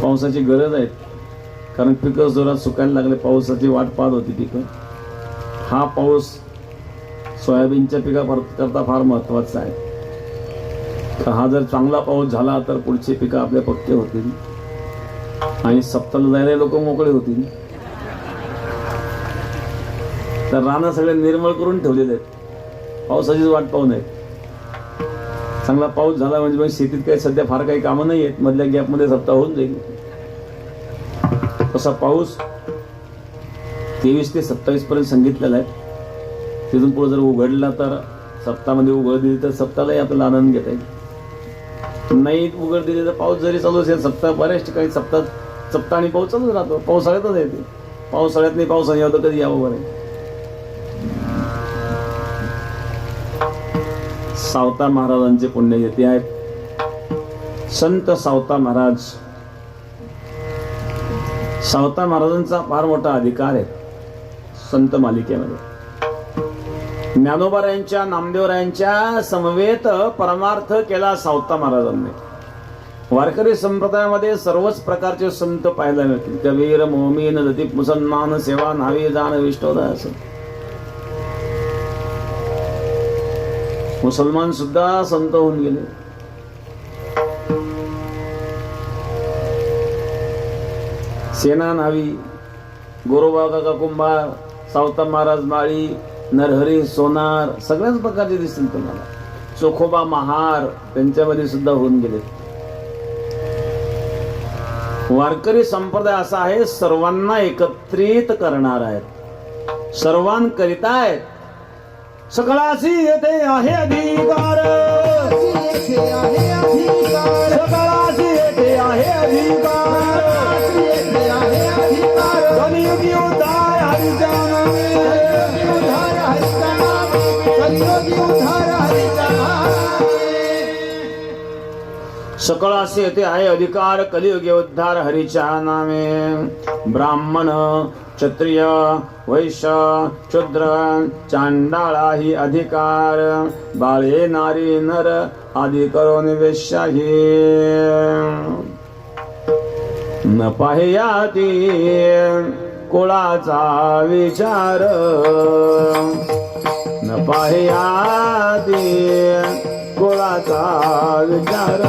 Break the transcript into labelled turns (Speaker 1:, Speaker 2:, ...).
Speaker 1: पावसाची गरज आहे, कारण पिकं जोरात सुकायला लागले. पावसाची वाट पाहत होती पिकं. हा पाऊस सोयाबीनच्या पिकाकरता फार महत्वाचा आहे. तर हा जर चांगला पाऊस झाला तर पुढची पिकं आपल्या पक्के होतील आणि सप्ताला जायला लोक मोकळे होतील. तर रानं सगळे निर्मळ करून ठेवलेले आहेत, पावसाचीच वाट पाहू नये. चांगला पाऊस झाला म्हणजे मग शेतीत काही सध्या फार काही कामं नाही आहेत, मधल्या गॅपमध्ये सप्ताह होऊन जाईल. तसा पाऊस 23 ते 27 पर्यंत सांगितलेला आहे. तिथून पुढे जर उघडला तर सप्ताहामध्ये उघड दिली तर सप्ताहालाही आपल्याला आनंद घेता येईल. नाही उघड दिली तर पाऊस जरी चालू असेल, सप्ताह बऱ्याच ठिकाणी सप्ताह आणि पाऊस चालूच राहतो. पावसाळ्यातच येते, पावसाळ्यात नाही पावसाने यावं तर कधी यावं बरं. सावता महाराजांचे पुण्यतिथी आहेत. संत सावता महाराज. सावता महाराजांचा फार मोठा अधिकार आहे संत मालिकेमध्ये. ज्ञानोबारायांच्या नामदेवरायांच्या समवेत परमार्थ केला सावता महाराजांनी. वारकरी संप्रदायामध्ये सर्वच प्रकारचे संत पाहायला मिळतील. कबीर, मोमीन, लतीफ, मुसलमान, सेवा, न्हावी, जाण, विष्णोदय असं. मुसलमान सुद्धा संत होऊन गेले. सेना, न्हावी, गोरोबा काका कुंभार, सावता महाराज माळी, नरहरी सोनार सगळ्याच प्रकारचे दिसतील तुम्हाला. चोखोबा महार त्यांच्यामध्ये सुद्धा होऊन गेले. वारकरी संप्रदाय असा आहे, सर्वांना एकत्रित करणार आहेत, सर्वांकरिता आहेत. सकळासी येथे आहे अधिकार, सकळासी येथे आहे अधिकार, कलियुगी उद्धार हरीचा नामे, कलियुगी उद्धार हरीचा नामे. सकळासी येथे आहे अधिकार, कलियुगी उद्धार हरीच्या नामे. ब्राह्मण, क्षत्रिय, वैश्य, शूद्र, चांडाळा ही अधिकार, बाळे, नारी, नर आदी करून वेश्याही. न पाह्याती कुळाचा विचार, न पाह्याती कुळाचा विचार.